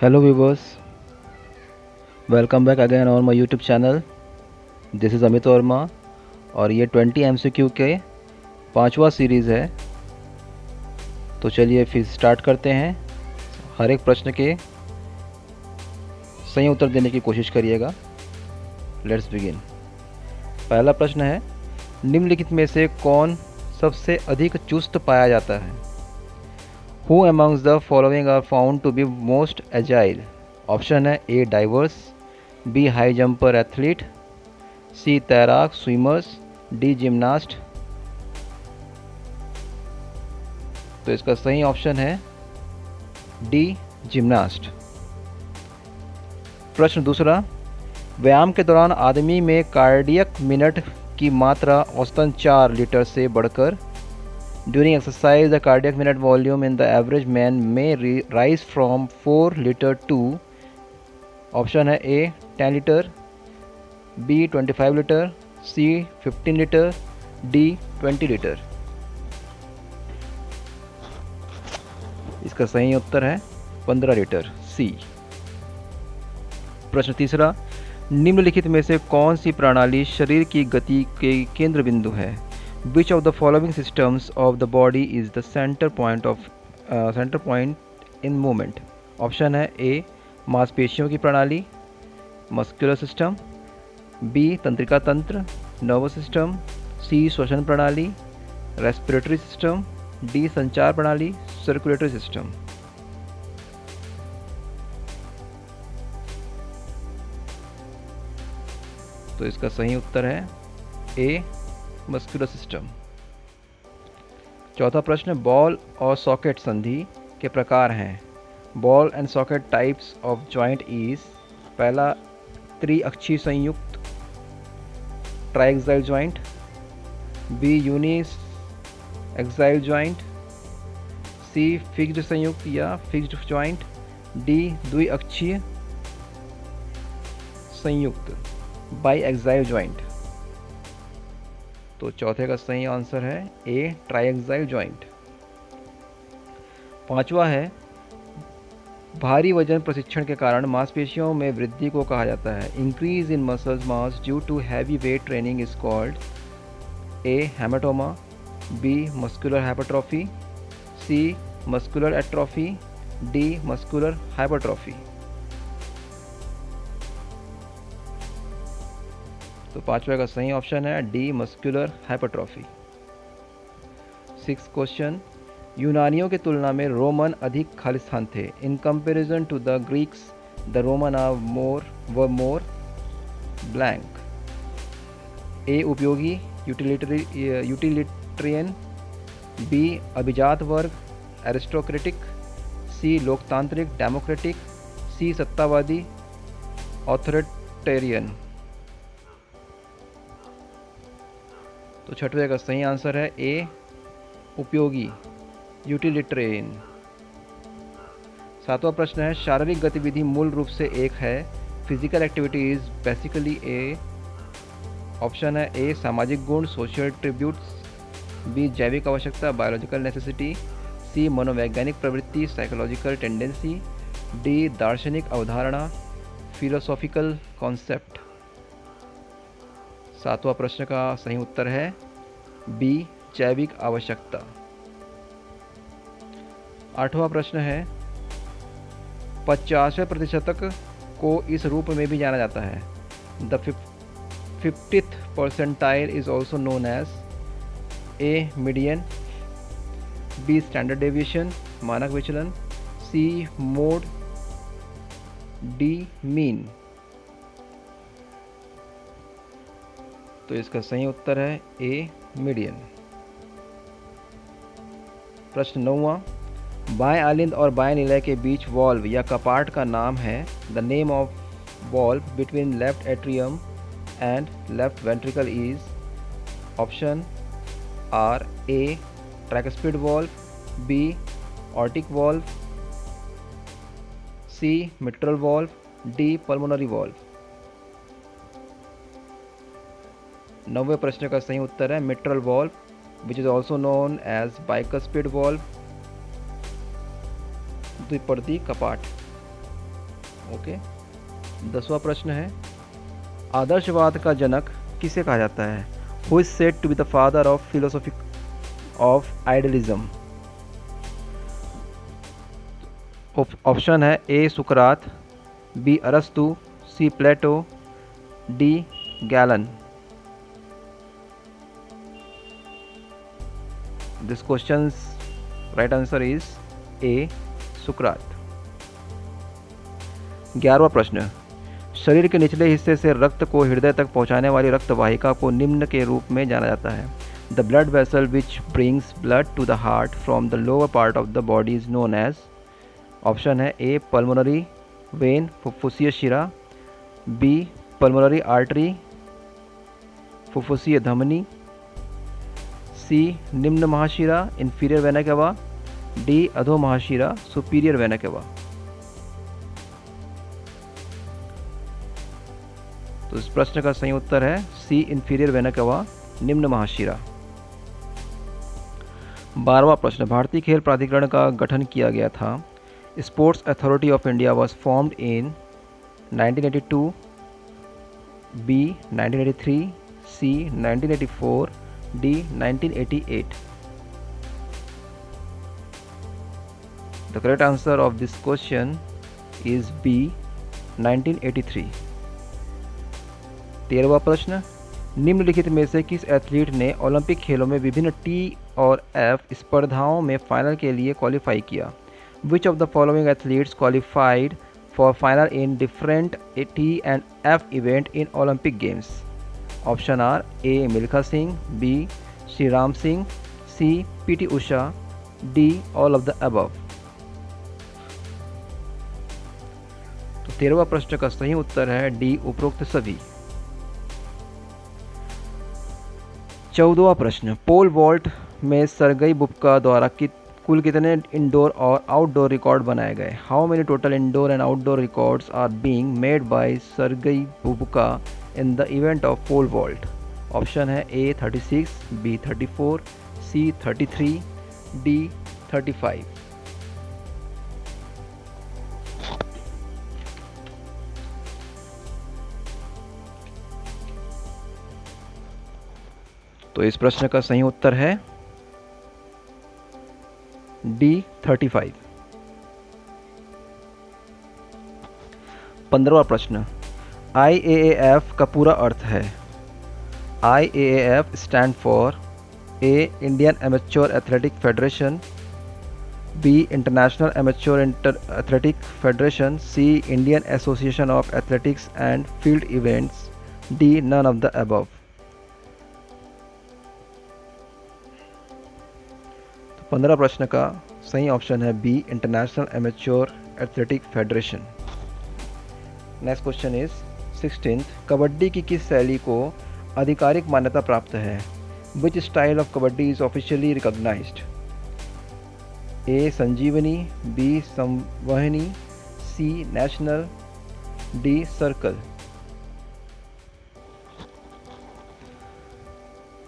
Hello viewers, welcome back again on my YouTube channel. This is Amit Verma और ये 20 MCQ के पांचवा सीरीज़ है। तो चलिए फिर स्टार्ट करते हैं। हर एक प्रश्न के सही उत्तर देने की कोशिश करिएगा। Let's begin. पहला प्रश्न है, निम्नलिखित में से कौन सबसे अधिक चुस्त पाया जाता है? Who amongst the following are found to be most agile? Option है A divers, B high jumper athlete, C तैराक स्विमर्स, डी जिम्नास्ट। तो इसका सही ऑप्शन है डी जिम्नास्ट। प्रश्न दूसरा, व्यायाम के दौरान आदमी में कार्डियक मिनट की मात्रा औसतन 4 लीटर से बढ़कर during exercise the cardiac minute volume in the average man में rise from 4 litre to. Option है A 10 litre, B 25 litre, C 15 litre, D 20 litre. इसका सही उत्तर है 15 लीटर, सी। प्रश्न तीसरा, निम्नलिखित में से कौन सी प्रणाली शरीर की गति के केंद्र बिंदु है? Which of the following systems of the body is the center point in movement? Option है ए मांसपेशियों की प्रणाली मस्कुलर सिस्टम, बी तंत्रिका तंत्र नर्वस सिस्टम, सी श्वसन प्रणाली रेस्पिरेटरी सिस्टम, डी संचार प्रणाली सर्कुलेटरी सिस्टम। तो इसका सही उत्तर है ए मस्कुलर सिस्टम। चौथा प्रश्न, बॉल और सॉकेट संधि के प्रकार हैं। Ball and socket types of joint is, पहला त्रिअक्षीय संयुक्त triaxial joint, B uniaxial joint, C fixed संयुक्त या फिक्स्ड जॉइंट, डी द्विअक्षीय संयुक्त बाई एक्साइल जॉइंट। तो चौथे का सही आंसर है ए ट्राइएक्साइल जॉइंट। पांचवा है, भारी वजन प्रशिक्षण के कारण मांसपेशियों में वृद्धि को कहा जाता है। Increase in muscles mass due to heavy weight training is called A haematoma, B muscular hypertrophy, C muscular atrophy, D muscular hypertrophy. तो पांचवा का सही ऑप्शन है डी मस्कुलर हाइपरट्रॉफी। 6 क्वेश्चन, यूनानियों की तुलना में रोमन अधिक खालिस्तान थे। In comparison to the Greeks the Roman are more blank. A उपयोगी यूटिलिटेरियन, बी अभिजात वर्ग एरिस्टोक्रेटिक, सी लोकतांत्रिक डेमोक्रेटिक, सी सत्तावादी ऑथोरिटेरियन। तो छठवें का सही आंसर है ए उपयोगी यूटिलिटेरियन। सातवां प्रश्न है, शारीरिक गतिविधि मूल रूप से एक है। Physical activity is basically A. Option है ए सामाजिक गुण सोशल ट्रिब्यूट्स, बी जैविक आवश्यकता बायोलॉजिकल नेसेसिटी, सी मनोवैज्ञानिक प्रवृत्ति साइकोलॉजिकल टेंडेंसी, डी दार्शनिक अवधारणा फिलोसॉफिकल कॉन्सेप्ट। सातवां प्रश्न का सही उत्तर है बी जैविक आवश्यकता। आठवां प्रश्न है, 50वें प्रतिशतक को इस रूप में भी जाना जाता है। The 50th percentile is also known as A median, B standard deviation मानक विचलन, सी मोड, डी मीन। तो इसका सही उत्तर है ए मीडियन। प्रश्न 9वां, बाएं आलिंद और बाएं निलय के बीच वॉल्व या कपाट का नाम है। The name of valve between left atrium and left ventricle is. Option are A tricuspid valve, B aortic valve, C mitral valve, D pulmonary valve. 9वें प्रश्न का सही उत्तर है mitral valve, which is also known as bicuspid valve, द्विपर्दी कपाट। Okay. 10वां प्रश्न है, आदर्शवाद का जनक किसे कहा जाता है? Who is said to be the father of philosophy of idealism? Option है ए सुकरात, बी अरस्तु, C Plato, D Galen. This question's right answer is A सुकरात। 11वां प्रश्न, शरीर के निचले हिस्से से रक्त को हृदय तक पहुंचाने वाली रक्त वाहिका को निम्न के रूप में जाना जाता है। The blood vessel which brings blood to the heart from the lower part of the body is known as. Option है ए पल्मोनरी वेन, फुफ्फुसीय शिरा, बी पल्मोनरी आर्टरी, फुफ्फुसीय धमनी, सी निम्न महाशिरा इंफीरियर वेना केवा, डी अधो महाशिरा सुपीरियर वेना केवा। तो इस प्रश्न का सही उत्तर है सी इंफीरियर वेना केवा निम्न महाशिरा। 12वां प्रश्न, भारतीय खेल प्राधिकरण का गठन किया गया था। Sports authority of India was formed in 1982, B 1983, C 1984, D 1988। The correct answer of this question is B 1983। 13वां प्रश्न, निम्नलिखित में से किस एथलीट ने ओलंपिक खेलों में विभिन्न टी और एफ स्पर्धाओं में फाइनल के लिए क्वालिफाई किया? Which of the following athletes qualified for final in different T and F event in Olympic Games? Option are A Milkha Singh, B Sri Ram Singh, C PT Usha, D all of the above। तो 13वां प्रश्न का सही उत्तर है D उपरोक्त सभी। 14वां प्रश्न, पोल वॉल्ट में सरगई बुबका द्वारा कुल कितने इंडोर और आउटडोर रिकॉर्ड बनाए गए? How many total indoor and outdoor records are being made by Sergey Bubka in the event of pole vault? Option है ए 36, बी 34, सी 33, डी 35। तो इस प्रश्न का सही उत्तर है डी 35। 15वां प्रश्न, IAAF का पूरा अर्थ है? IAAF stand for A Indian amateur athletic federation, B international amateur athletic federation, C Indian association of athletics and field events, D none of the above. 15 प्रश्न का सही ऑप्शन है B international amateur athletic federation. Next question is 16th, kabaddi की किस शैली को आधिकारिक मान्यता प्राप्त है? Which style of kabaddi is officially recognised? A Sanjeevani, B संवहनी, सी नेशनल, डी सर्कल।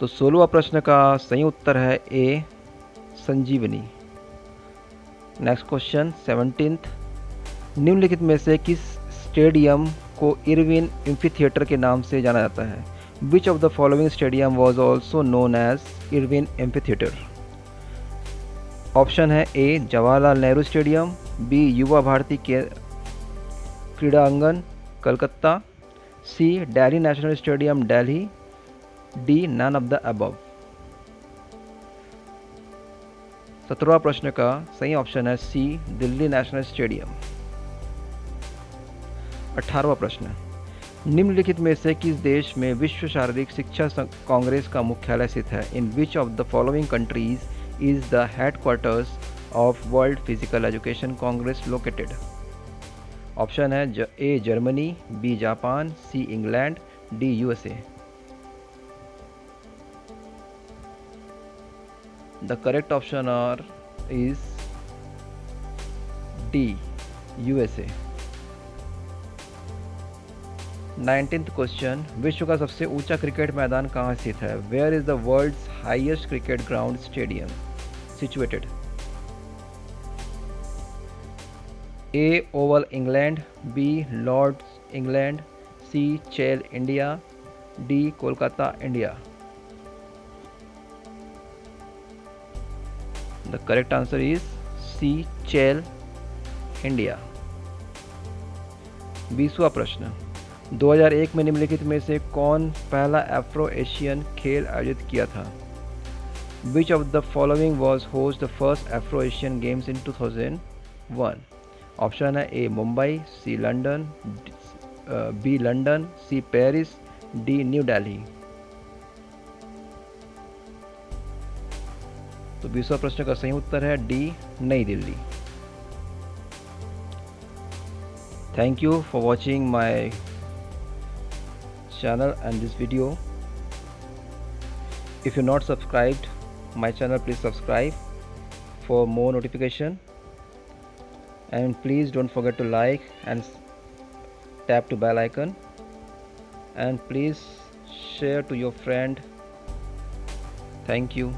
तो 16वां प्रश्न का सही उत्तर है ए संजीवनी। नेक्स्ट क्वेश्चन 17th, निम्नलिखित में से किस स्टेडियम को इरविन एम्फीथिएटर के नाम से जाना जाता है? Which of the following stadium was also known as Irwin amphitheatre? Option है A Jawaharlal Nehru stadium, B Yuva Bharati Krirangan Calcutta, C Delhi national stadium Delhi, D none of the above. 17वां प्रश्न का सही ऑप्शन है सी दिल्ली नेशनल स्टेडियम। 18वां प्रश्न, निम्नलिखित में से किस देश में विश्व शारीरिक शिक्षा कांग्रेस का मुख्यालय स्थित है? In which of the following countries is the headquarters of world physical education congress located? Option है A Germany, B Japan, C England, D USA. The correct option is D USA। 19th question, विश्व का सबसे ऊंचा cricket मैदान कहाँ स्थित है? Where is the world's highest cricket ground stadium situated? A. Oval England, B. Lords England, C. Chell India, D. Kolkata India. The correct answer is C. Chell India. 20वां प्रश्न, 2001 में निम्नलिखित में से कौन पहला अफ्रो एशियन खेल आयोजित किया था? Which of the following was host the first Afro Asian Games in 2001? Option है A Mumbai, C London, B London, C Paris, D New Delhi. तो 20वां प्रश्न का सही उत्तर है डी नई Delhi. Thank you for watching my channel and this video. If you're not subscribed my channel, please subscribe for more notification, and please don't forget to like and tap to bell icon, and please share to your friend. Thank you.